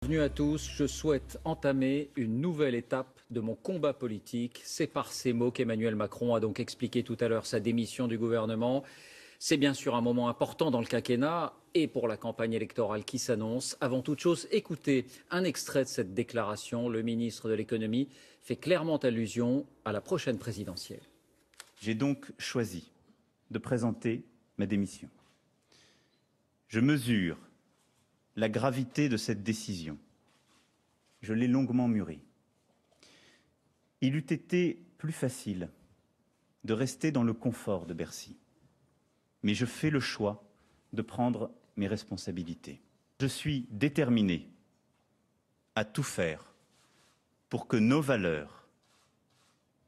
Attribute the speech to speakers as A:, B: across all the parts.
A: Bienvenue à tous, je souhaite entamer une nouvelle étape de mon combat politique. C'est par ces mots qu'Emmanuel Macron a donc expliqué tout à l'heure sa démission du gouvernement. C'est bien sûr un moment important dans le quinquennat et pour la campagne électorale qui s'annonce. Avant toute chose, écoutez un extrait de cette déclaration. Le ministre de l'économie fait clairement allusion à la prochaine présidentielle.
B: J'ai donc choisi de présenter ma démission. Je mesure la gravité de cette décision. Je l'ai longuement mûrie. Il eût été plus facile de rester dans le confort de Bercy. Mais je fais le choix de prendre mes responsabilités. Je suis déterminé à tout faire pour que nos valeurs,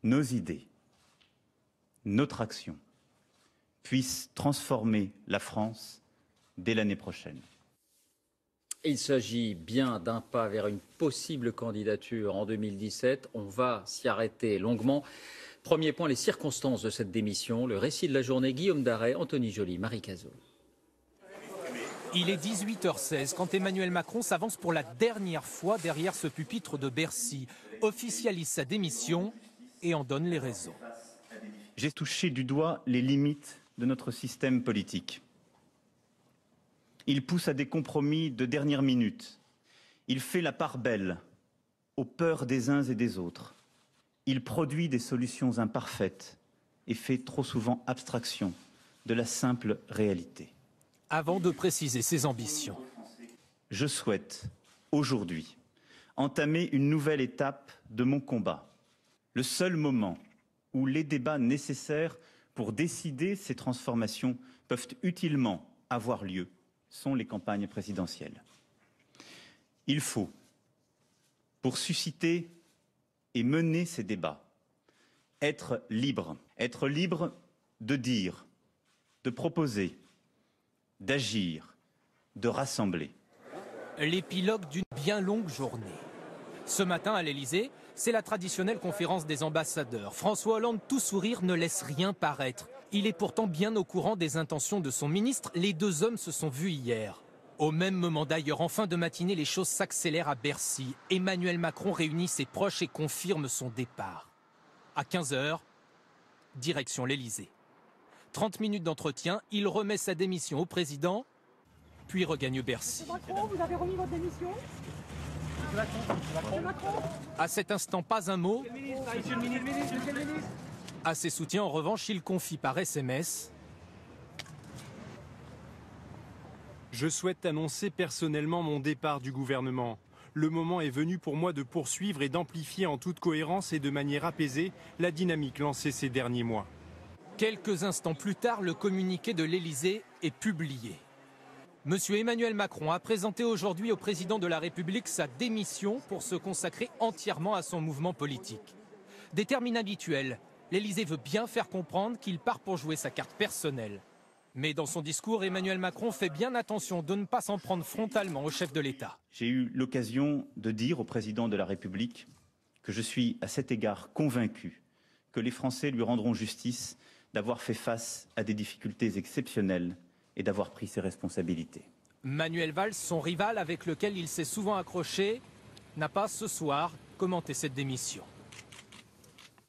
B: nos idées, notre action puissent transformer la France dès l'année prochaine.
A: Il s'agit bien d'un pas vers une possible candidature en 2017. On va s'y arrêter longuement. Premier point, les circonstances de cette démission. Le récit de la journée, Guillaume Daret, Anthony Joly, Marie Cazot.
C: Il est 18h16 quand Emmanuel Macron s'avance pour la dernière fois derrière ce pupitre de Bercy, officialise sa démission et en donne les raisons.
B: J'ai touché du doigt les limites de notre système politique. Il pousse à des compromis de dernière minute. Il fait la part belle aux peurs des uns et des autres. Il produit des solutions imparfaites et fait trop souvent abstraction de la simple réalité.
C: Avant de préciser ses ambitions.
B: Je souhaite, aujourd'hui, entamer une nouvelle étape de mon combat. Le seul moment où les débats nécessaires pour décider ces transformations peuvent utilement avoir lieu sont les campagnes présidentielles. Il faut, pour susciter et mener ces débats, être libre de dire, de proposer, d'agir, de rassembler.
C: L'épilogue d'une bien longue journée. Ce matin à l'Elysée, c'est la traditionnelle conférence des ambassadeurs. François Hollande, tout sourire, ne laisse rien paraître. Il est pourtant bien au courant des intentions de son ministre. Les deux hommes se sont vus hier. Au même moment d'ailleurs, en fin de matinée, les choses s'accélèrent à Bercy. Emmanuel Macron réunit ses proches et confirme son départ. À 15h, direction l'Elysée. 30 minutes d'entretien, il remet sa démission au président, puis regagne Bercy.
D: Macron, vous avez remis votre démission ?
C: À cet instant, pas un mot. À ses soutiens, en revanche, il confie par SMS.
E: Je souhaite annoncer personnellement mon départ du gouvernement. Le moment est venu pour moi de poursuivre et d'amplifier en toute cohérence et de manière apaisée la dynamique lancée ces derniers mois.
C: Quelques instants plus tard, le communiqué de l'Elysée est publié. Monsieur Emmanuel Macron a présenté aujourd'hui au président de la République sa démission pour se consacrer entièrement à son mouvement politique. Des termes inhabituels, l'Elysée veut bien faire comprendre qu'il part pour jouer sa carte personnelle. Mais dans son discours, Emmanuel Macron fait bien attention de ne pas s'en prendre frontalement au chef de l'État.
B: J'ai eu l'occasion de dire au président de la République que je suis à cet égard convaincu que les Français lui rendront justice d'avoir fait face à des difficultés exceptionnelles et d'avoir pris ses responsabilités.
C: Manuel Valls, son rival avec lequel il s'est souvent accroché, n'a pas ce soir commenté cette démission.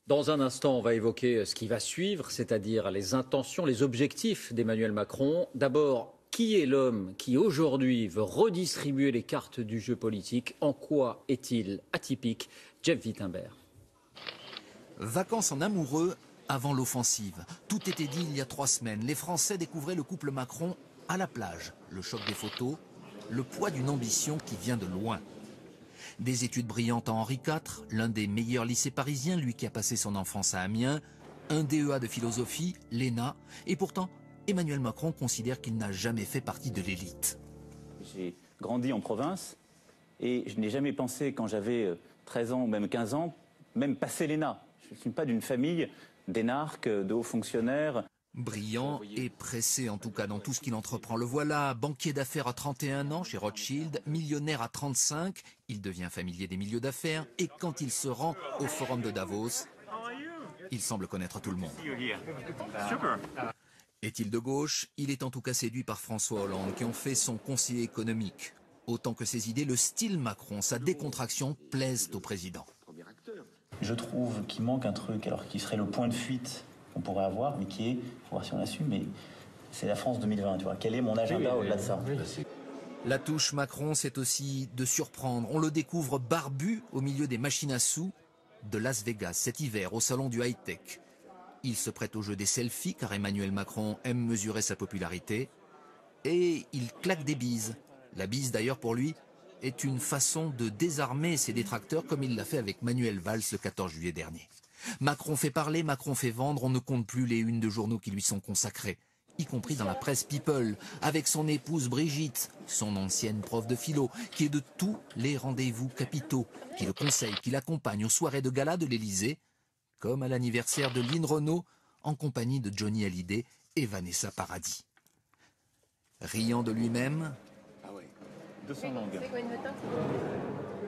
A: Dans un instant, on va évoquer ce qui va suivre, c'est-à-dire les intentions, les objectifs d'Emmanuel Macron. D'abord, qui est l'homme qui aujourd'hui veut redistribuer les cartes du jeu politique? En quoi est-il atypique? Jeff Wittenberg.
F: Vacances en amoureux avant l'offensive. Tout était dit il y a 3 semaines. Les Français découvraient le couple Macron à la plage. Le choc des photos, le poids d'une ambition qui vient de loin. Des études brillantes à Henri IV, l'un des meilleurs lycées parisiens, lui qui a passé son enfance à Amiens, un DEA de philosophie, l'ENA, et pourtant, Emmanuel Macron considère qu'il n'a jamais fait partie de l'élite.
B: J'ai grandi en province et je n'ai jamais pensé, quand j'avais 13 ans ou même 15 ans, même passer l'ENA. Je ne suis pas d'une famille d'énarques, de hauts fonctionnaires.
F: Brillant et pressé en tout cas dans tout ce qu'il entreprend. Le voilà, banquier d'affaires à 31 ans chez Rothschild, millionnaire à 35. Il devient familier des milieux d'affaires et quand il se rend au forum de Davos, il semble connaître tout le monde. Est-il de gauche? Il est en tout cas séduit par François Hollande qui en fait son conseiller économique. Autant que ses idées, le style Macron, sa décontraction, plaisent au président.
B: Je trouve qu'il manque un truc, alors qui serait le point de fuite qu'on pourrait avoir, mais qui est, il faut voir si on l'assume, mais c'est la France 2020, tu vois. Quel est mon agenda au-delà de ça?
F: La touche Macron, c'est aussi de surprendre. On le découvre barbu au milieu des machines à sous de Las Vegas cet hiver au salon du high-tech. Il se prête au jeu des selfies car Emmanuel Macron aime mesurer sa popularité. Et il claque des bises. La bise d'ailleurs pour lui est une façon de désarmer ses détracteurs comme il l'a fait avec Manuel Valls le 14 juillet dernier. Macron fait parler, Macron fait vendre, on ne compte plus les unes de journaux qui lui sont consacrées, y compris dans la presse People, avec son épouse Brigitte, son ancienne prof de philo, qui est de tous les rendez-vous capitaux, qui le conseille, qui l'accompagne aux soirées de gala de l'Élysée, comme à l'anniversaire de Lynn Renault, en compagnie de Johnny Hallyday et Vanessa Paradis. Riant de lui-même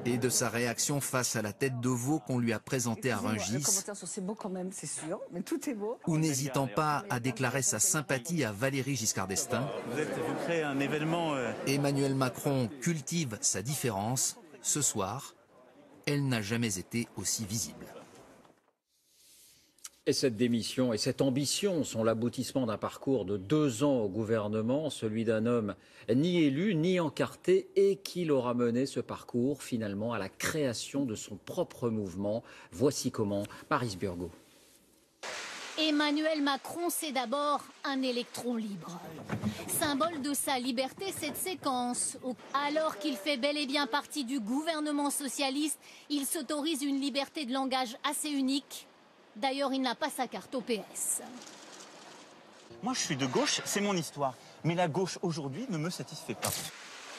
F: et de sa réaction face à la tête de veau qu'on lui a présentée à Rungis,
G: c'est beau quand même, c'est sûr, mais tout est beau.
F: ou n'hésitant pas à déclarer sa sympathie à Valéry Giscard d'Estaing.
B: Vous créez un événement...
F: Emmanuel Macron cultive sa différence. Ce soir, elle n'a jamais été aussi visible.
A: Et cette démission et cette ambition sont l'aboutissement d'un parcours de 2 ans au gouvernement, celui d'un homme ni élu, ni encarté, et qui l'aura mené ce parcours finalement à la création de son propre mouvement. Voici comment, Paris Burgot.
H: Emmanuel Macron, c'est d'abord un électron libre. Symbole de sa liberté, cette séquence. Alors qu'il fait bel et bien partie du gouvernement socialiste, il s'autorise une liberté de langage assez unique. D'ailleurs, il n'a pas sa carte au PS.
B: Moi, je suis de gauche, c'est mon histoire. Mais la gauche, aujourd'hui, ne me satisfait pas.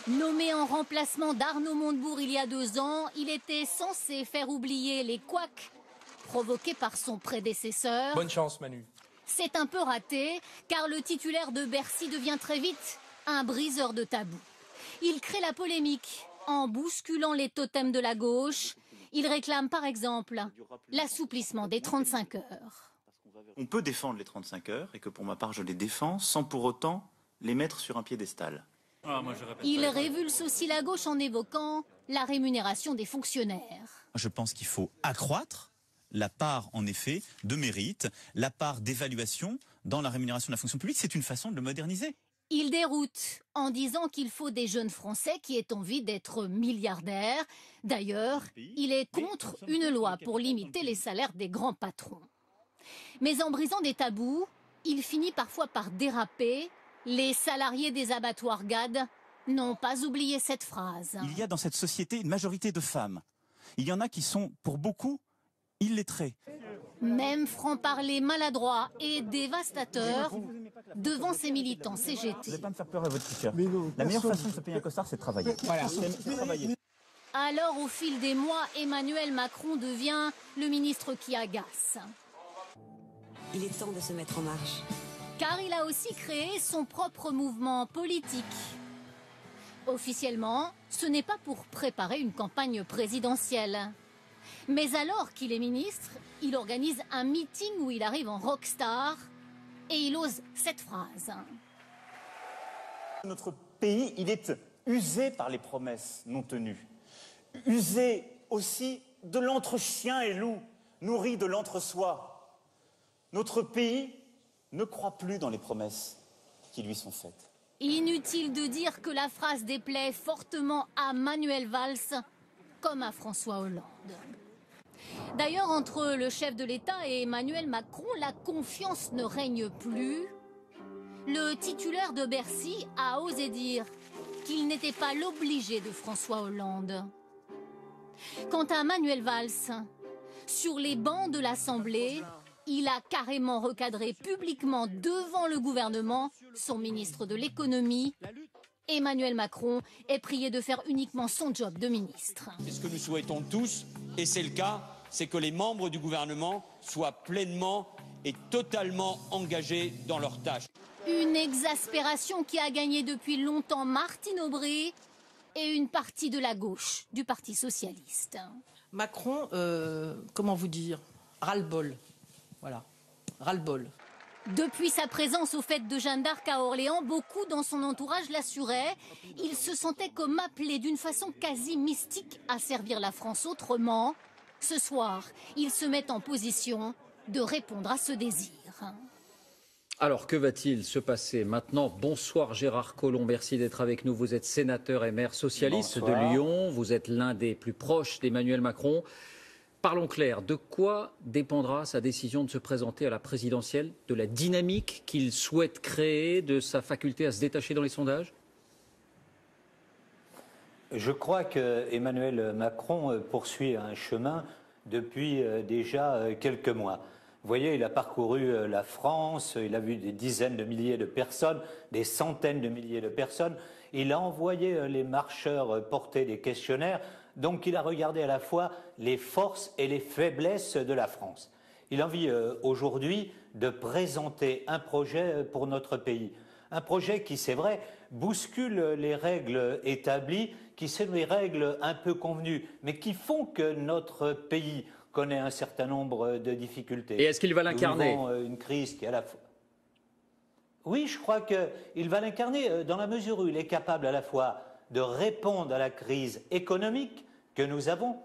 H: Nommé en remplacement d'Arnaud Montebourg il y a 2 ans, il était censé faire oublier les couacs provoqués par son prédécesseur.
C: Bonne chance, Manu.
H: C'est un peu raté, car le titulaire de Bercy devient très vite un briseur de tabous. Il crée la polémique en bousculant les totems de la gauche. Il réclame par exemple l'assouplissement des 35 heures.
B: On peut défendre les 35 heures, et que pour ma part je les défends, sans pour autant les mettre sur un piédestal.
H: Il révulse aussi la gauche en évoquant la rémunération des fonctionnaires.
I: Je pense qu'il faut accroître la part, en effet, de mérite, la part d'évaluation dans la rémunération de la fonction publique. C'est une façon de le moderniser.
H: Il déroute en disant qu'il faut des jeunes Français qui aient envie d'être milliardaires. D'ailleurs, il est contre une loi pour limiter les salaires des grands patrons. Mais en brisant des tabous, il finit parfois par déraper. Les salariés des abattoirs GAD n'ont pas oublié cette phrase.
I: Il y a dans cette société une majorité de femmes. Il y en a qui sont, pour beaucoup, illettrés.
H: Même franc-parler maladroit et dévastateur devant ses militants CGT.
B: Vous n'allez pas me faire peur à votre teacher. La meilleure façon de se payer un costard, c'est de travailler.
C: Voilà.
B: C'est travailler.
H: Alors, au fil des mois, Emmanuel Macron devient le ministre qui agace.
J: Il est temps de se mettre en marche.
H: Car il a aussi créé son propre mouvement politique. Officiellement, ce n'est pas pour préparer une campagne présidentielle. Mais alors qu'il est ministre, il organise un meeting où il arrive en rockstar et il ose cette phrase.
B: Notre pays, il est usé par les promesses non tenues. Usé aussi de l'entre-chien et loup, nourri de l'entre-soi. Notre pays ne croit plus dans les promesses qui lui sont faites.
H: Inutile de dire que la phrase déplaît fortement à Manuel Valls comme à François Hollande. D'ailleurs, entre le chef de l'État et Emmanuel Macron, la confiance ne règne plus. Le titulaire de Bercy a osé dire qu'il n'était pas l'obligé de François Hollande. Quant à Manuel Valls, sur les bancs de l'Assemblée, il a carrément recadré publiquement devant le gouvernement son ministre de l'économie. Emmanuel Macron est prié de faire uniquement son job de ministre.
K: Et ce que nous souhaitons tous, et c'est le cas, c'est que les membres du gouvernement soient pleinement et totalement engagés dans leurs tâches.
H: Une exaspération qui a gagné depuis longtemps Martine Aubry et une partie de la gauche du Parti socialiste.
G: Macron, comment vous dire, ras-le-bol. Voilà, ras-le-bol.
H: Depuis sa présence aux fêtes de Jeanne d'Arc à Orléans, beaucoup dans son entourage l'assuraient. Il se sentait comme appelé d'une façon quasi mystique à servir la France autrement. Ce soir, il se met en position de répondre à ce désir.
A: Alors, que va-t-il se passer maintenant? Bonsoir Gérard Collomb, merci d'être avec nous. Vous êtes sénateur et maire socialiste de Lyon. Vous êtes l'un des plus proches d'Emmanuel Macron. Parlons clair, de quoi dépendra sa décision de se présenter à la présidentielle? De la dynamique qu'il souhaite créer, de sa faculté à se détacher dans les sondages?
L: Je crois que Emmanuel Macron poursuit un chemin depuis déjà quelques mois. Vous voyez, il a parcouru la France, il a vu des dizaines de milliers de personnes, des centaines de milliers de personnes. Il a envoyé les marcheurs porter des questionnaires. Donc il a regardé à la fois les forces et les faiblesses de la France. Il a envie aujourd'hui de présenter un projet pour notre pays. Un projet qui, c'est vrai, bouscule les règles établies, qui sont des règles un peu convenues, mais qui font que notre pays connaît un certain nombre de difficultés.
A: Et est-ce qu'il va l'incarner?
L: Nous vivons une crise qui est à la fois... Oui, je crois qu'il va l'incarner dans la mesure où il est capable à la fois de répondre à la crise économique que nous avons,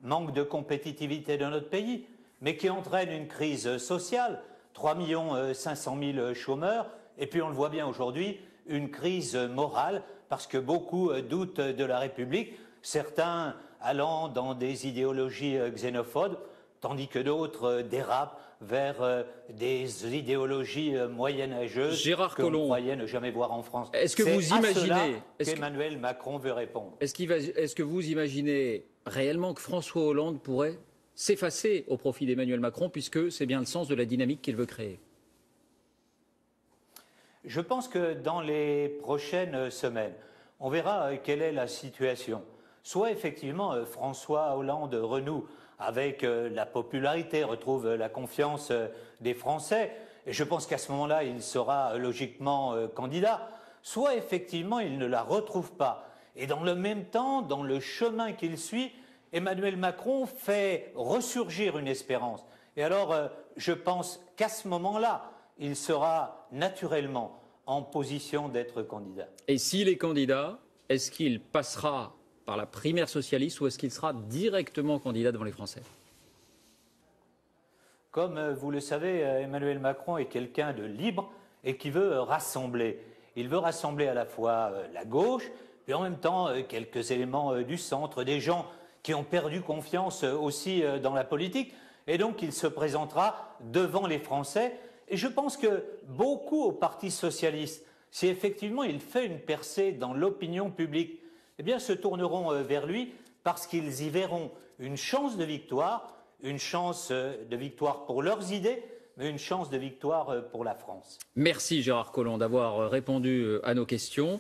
L: manque de compétitivité de notre pays, mais qui entraîne une crise sociale, 3 500 000 chômeurs, et puis on le voit bien aujourd'hui, une crise morale, parce que beaucoup doutent de la République, certains allant dans des idéologies xénophobes, tandis que d'autres dérapent vers des idéologies moyenâgeuses que l'on croyait ne jamais voir en France.
A: Est-ce que vous imaginez
L: qu'Emmanuel Macron veut répondre?
A: Est-ce que vous imaginez réellement que François Hollande pourrait s'effacer au profit d'Emmanuel Macron, puisque c'est bien le sens de la dynamique qu'il veut créer?
L: Je pense que dans les prochaines semaines, on verra quelle est la situation. Soit effectivement François Hollande renoue avec la popularité, retrouve la confiance des Français, et je pense qu'à ce moment-là, il sera logiquement candidat, soit effectivement, il ne la retrouve pas. Et dans le même temps, dans le chemin qu'il suit, Emmanuel Macron fait ressurgir une espérance. Et alors, je pense qu'à ce moment-là, il sera naturellement en position d'être candidat.
A: Et s'il est candidat, est-ce qu'il passera par la primaire socialiste ou est-ce qu'il sera directement candidat devant les Français?
L: Comme vous le savez, Emmanuel Macron est quelqu'un de libre et qui veut rassembler. Il veut rassembler à la fois la gauche, et en même temps quelques éléments du centre, des gens qui ont perdu confiance aussi dans la politique. Et donc il se présentera devant les Français. Et je pense que beaucoup au Parti socialiste, si effectivement il fait une percée dans l'opinion publique, eh bien, se tourneront vers lui parce qu'ils y verront une chance de victoire pour leurs idées, mais une chance de victoire pour la France.
A: Merci Gérard Collomb d'avoir répondu à nos questions.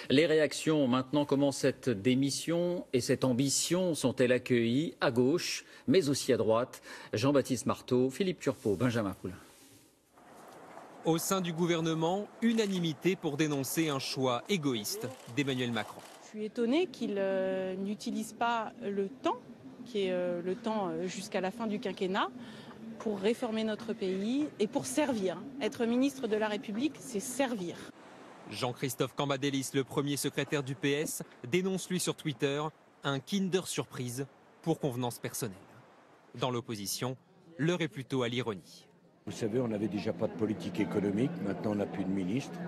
A: Les réactions maintenant, comment cette démission et cette ambition sont-elles accueillies à gauche, mais aussi à droite? Jean-Baptiste Marteau, Philippe Turpot, Benjamin Poulain.
C: Au sein du gouvernement, unanimité pour dénoncer un choix égoïste d'Emmanuel Macron.
D: Je suis étonnée qu'il n'utilise pas le temps, qui est le temps jusqu'à la fin du quinquennat, pour réformer notre pays et pour servir. Être ministre de la République, c'est servir.
C: Jean-Christophe Cambadélis, le premier secrétaire du PS, dénonce lui sur Twitter un Kinder Surprise pour convenance personnelle. Dans l'opposition, l'heure est plutôt à l'ironie.
M: Vous savez, on n'avait déjà pas de politique économique, maintenant on n'a plus de ministre,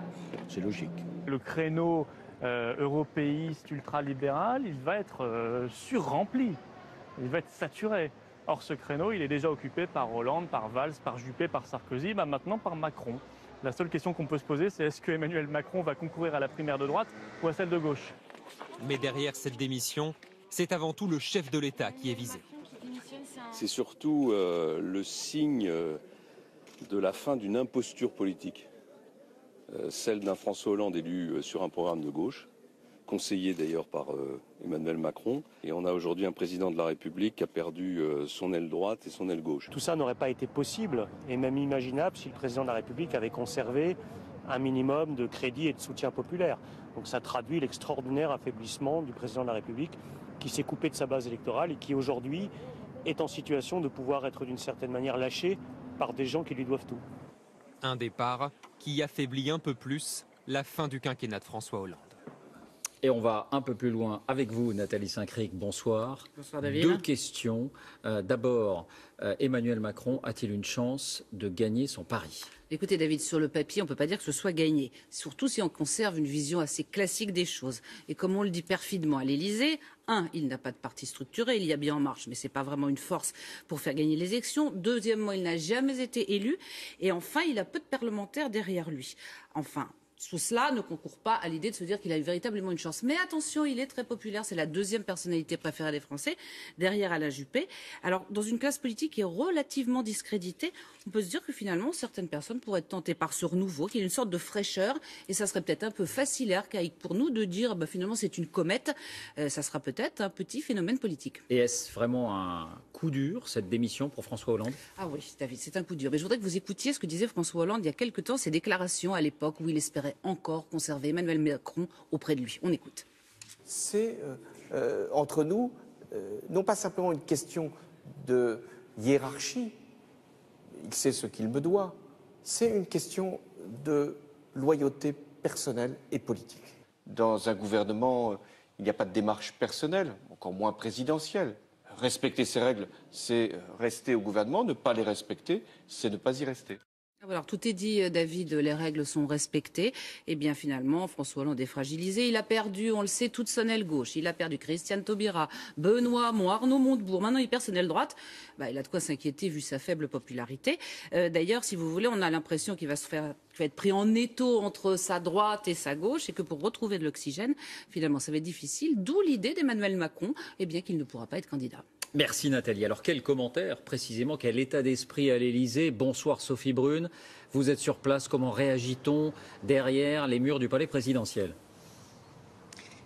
M: c'est logique.
N: Le créneau européiste ultralibéral, il va être surrempli, il va être saturé. Or ce créneau, il est déjà occupé par Hollande, par Valls, par Juppé, par Sarkozy, maintenant par Macron. La seule question qu'on peut se poser, c'est est-ce que Emmanuel Macron va concourir à la primaire de droite ou à celle de gauche?
C: Mais derrière cette démission, c'est avant tout le chef de l'État qui est visé.
O: C'est surtout le signe de la fin d'une imposture politique. Celle d'un François Hollande élu sur un programme de gauche, conseillé d'ailleurs par Emmanuel Macron. Et on a aujourd'hui un président de la République qui a perdu son aile droite et son aile gauche.
P: Tout ça n'aurait pas été possible et même imaginable si le président de la République avait conservé un minimum de crédit et de soutien populaire. Donc ça traduit l'extraordinaire affaiblissement du président de la République qui s'est coupé de sa base électorale et qui aujourd'hui est en situation de pouvoir être d'une certaine manière lâché par des gens qui lui doivent tout.
C: Un départ qui affaiblit un peu plus la fin du quinquennat de François Hollande.
A: Et on va un peu plus loin avec vous, Nathalie Saint-Cric. Bonsoir.
Q: Bonsoir, David.
A: 2 questions. D'abord, Emmanuel Macron a-t-il une chance de gagner son pari?
Q: Écoutez, David, sur le papier, on ne peut pas dire que ce soit gagné. Surtout si on conserve une vision assez classique des choses. Et comme on le dit perfidement à l'Élysée, il n'a pas de parti structuré, il y a bien En Marche, mais ce n'est pas vraiment une force pour faire gagner les élections. Deuxièmement, il n'a jamais été élu. Et enfin, il a peu de parlementaires derrière lui. Enfin, tout cela ne concourt pas à l'idée de se dire qu'il a véritablement une chance. Mais attention, il est très populaire, c'est la 2e personnalité préférée des Français, derrière Alain Juppé. Alors, dans une classe politique qui est relativement discréditée, on peut se dire que finalement, certaines personnes pourraient être tentées par ce renouveau, qu'il y a une sorte de fraîcheur, et ça serait peut-être un peu facile et archaïque pour nous de dire, finalement, c'est une comète, ça sera peut-être un petit phénomène politique.
A: Et est-ce vraiment un coup dur, cette démission pour François Hollande?
Q: Ah oui, David, c'est un coup dur. Mais je voudrais que vous écoutiez ce que disait François Hollande il y a quelque temps, ses déclarations à l'époque où il espérait encore conserver Emmanuel Macron auprès de lui. On écoute.
R: C'est entre nous, non pas simplement une question de hiérarchie, il sait ce qu'il me doit, c'est une question de loyauté personnelle et politique. Dans un gouvernement, il n'y a pas de démarche personnelle, encore moins présidentielle. Respecter ces règles, c'est rester au gouvernement, ne pas les respecter, c'est ne pas y rester.
Q: Alors tout est dit, David, les règles sont respectées. Et bien finalement, François Hollande est fragilisé. Il a perdu, on le sait, toute son aile gauche. Il a perdu Christiane Taubira, Benoît Hamon, Arnaud Montebourg. Maintenant, il perd son aile droite. Il a de quoi s'inquiéter vu sa faible popularité. D'ailleurs, si vous voulez, on a l'impression qu'il va être pris en étau entre sa droite et sa gauche et que pour retrouver de l'oxygène, finalement, ça va être difficile. D'où l'idée d'Emmanuel Macron, qu'il ne pourra pas être candidat.
A: Merci Nathalie. Alors quel commentaire précisément, quel état d'esprit à l'Élysée? Bonsoir Sophie Brune, vous êtes sur place, comment réagit-on derrière les murs du palais présidentiel?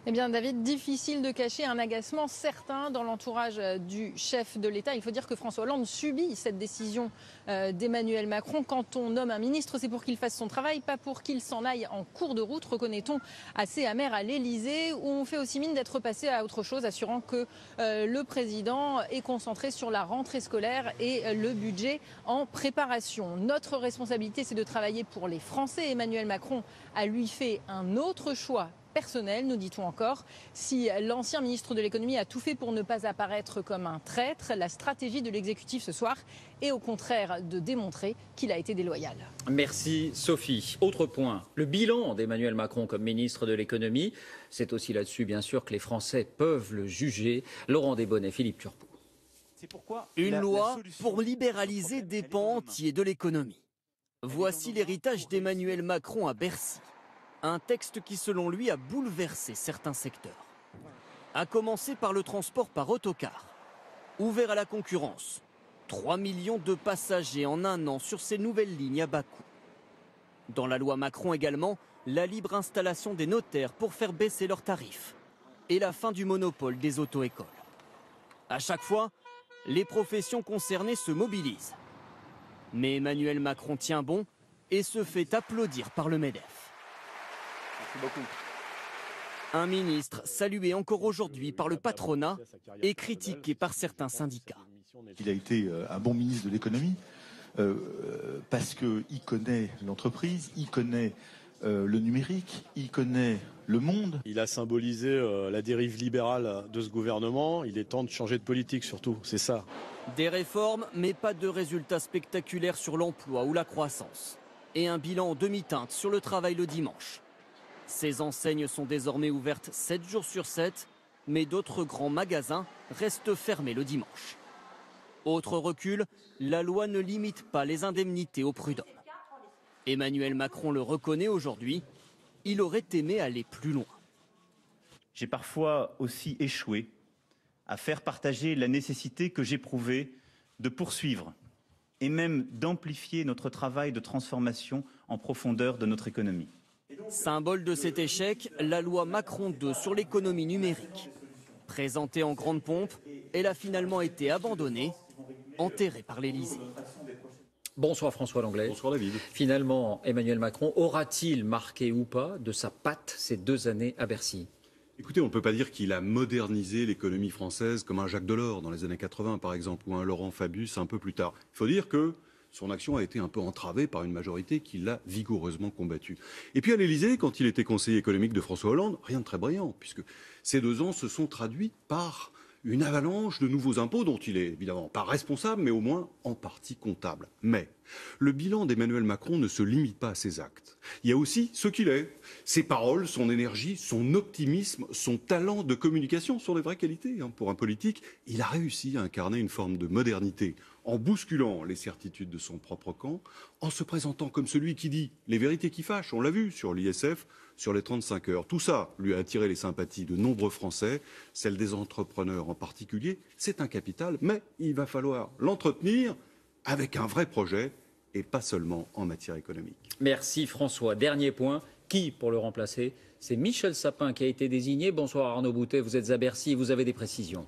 S: Eh bien, David, difficile de cacher un agacement certain dans l'entourage du chef de l'État. Il faut dire que François Hollande subit cette décision d'Emmanuel Macron. Quand on nomme un ministre, c'est pour qu'il fasse son travail, pas pour qu'il s'en aille en cours de route, reconnaît-on assez amer à l'Élysée, où on fait aussi mine d'être passé à autre chose, assurant que le président est concentré sur la rentrée scolaire et le budget en préparation. Notre responsabilité, c'est de travailler pour les Français. Emmanuel Macron a lui fait un autre choix personnel, nous dit-on encore. Si l'ancien ministre de l'économie a tout fait pour ne pas apparaître comme un traître, la stratégie de l'exécutif ce soir est au contraire de démontrer qu'il a été déloyal.
A: Merci Sophie. Autre point, le bilan d'Emmanuel Macron comme ministre de l'économie. C'est aussi là-dessus bien sûr que les Français peuvent le juger. Laurent Desbonnets, Philippe Turpot.
T: Une loi pour libéraliser des pans entiers de l'économie. Voici l'héritage d'Emmanuel Macron à Bercy. Un texte qui, selon lui, a bouleversé certains secteurs. À commencer par le transport par autocar. Ouvert à la concurrence. 3 millions de passagers en un an sur ces nouvelles lignes à bas coût. Dans la loi Macron également, la libre installation des notaires pour faire baisser leurs tarifs. Et la fin du monopole des auto-écoles. À chaque fois, les professions concernées se mobilisent. Mais Emmanuel Macron tient bon et se fait applaudir par le MEDEF.
R: Beaucoup.
T: Un ministre salué encore aujourd'hui par le patronat et critiqué par certains syndicats.
U: Il a été un bon ministre de l'économie parce qu'il connaît l'entreprise, il connaît le numérique, il connaît le monde.
V: Il a symbolisé la dérive libérale de ce gouvernement. Il est temps de changer de politique surtout, c'est ça.
T: Des réformes, mais pas de résultats spectaculaires sur l'emploi ou la croissance. Et un bilan en demi-teinte sur le travail le dimanche. Ces enseignes sont désormais ouvertes 7 jours sur 7, mais d'autres grands magasins restent fermés le dimanche. Autre recul, la loi ne limite pas les indemnités aux prud'hommes. Emmanuel Macron le reconnaît aujourd'hui, il aurait aimé aller plus loin.
B: J'ai parfois aussi échoué à faire partager la nécessité que j'éprouvais de poursuivre et même d'amplifier notre travail de transformation en profondeur de notre économie.
T: Symbole de cet échec, la loi Macron 2 sur l'économie numérique. Présentée en grande pompe, elle a finalement été abandonnée, enterrée par l'Élysée.
A: Bonsoir François Langlais.
V: Bonsoir David.
A: Finalement, Emmanuel Macron aura-t-il marqué ou pas de sa patte ces 2 années à Bercy?
W: Écoutez, on ne peut pas dire qu'il a modernisé l'économie française comme un Jacques Delors dans les années 80 par exemple, ou un Laurent Fabius un peu plus tard. Il faut dire que son action a été un peu entravée par une majorité qui l'a vigoureusement combattue. Et puis à l'Élysée, quand il était conseiller économique de François Hollande, rien de très brillant, puisque ces 2 ans se sont traduits par une avalanche de nouveaux impôts dont il est évidemment pas responsable, mais au moins en partie comptable. Mais le bilan d'Emmanuel Macron ne se limite pas à ses actes. Il y a aussi ce qu'il est. Ses paroles, son énergie, son optimisme, son talent de communication sont des vraies qualités. Pour un politique, il a réussi à incarner une forme de modernité en bousculant les certitudes de son propre camp, en se présentant comme celui qui dit les vérités qui fâchent. On l'a vu sur l'ISF, sur les 35 heures. Tout ça lui a attiré les sympathies de nombreux Français, celles des entrepreneurs en particulier. C'est un capital, mais il va falloir l'entretenir avec un vrai projet et pas seulement en matière économique.
A: Merci François. Dernier point, qui pour le remplacer? C'est Michel Sapin qui a été désigné. Bonsoir Arnaud Boutet, vous êtes à Bercy, vous avez des précisions.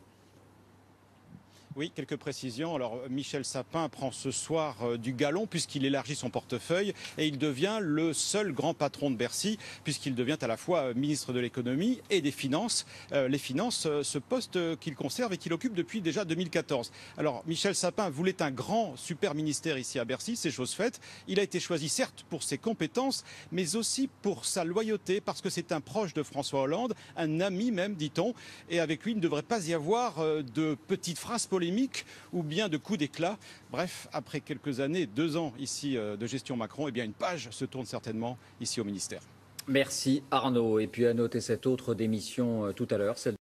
E: Oui, quelques précisions. Alors, Michel Sapin prend ce soir du galon puisqu'il élargit son portefeuille et il devient le seul grand patron de Bercy puisqu'il devient à la fois ministre de l'économie et des finances. Les finances, ce poste qu'il conserve et qu'il occupe depuis déjà 2014. Alors, Michel Sapin voulait un grand super ministère ici à Bercy, c'est chose faite. Il a été choisi certes pour ses compétences, mais aussi pour sa loyauté parce que c'est un proche de François Hollande, un ami même, dit-on. Et avec lui, il ne devrait pas y avoir de petites phrases polémiques ou bien de coups d'éclat. Bref, après quelques années, 2 ans ici de gestion Macron, eh bien une page se tourne certainement ici au ministère.
A: Merci Arnaud. Et puis à noter cette autre démission tout à l'heure, celle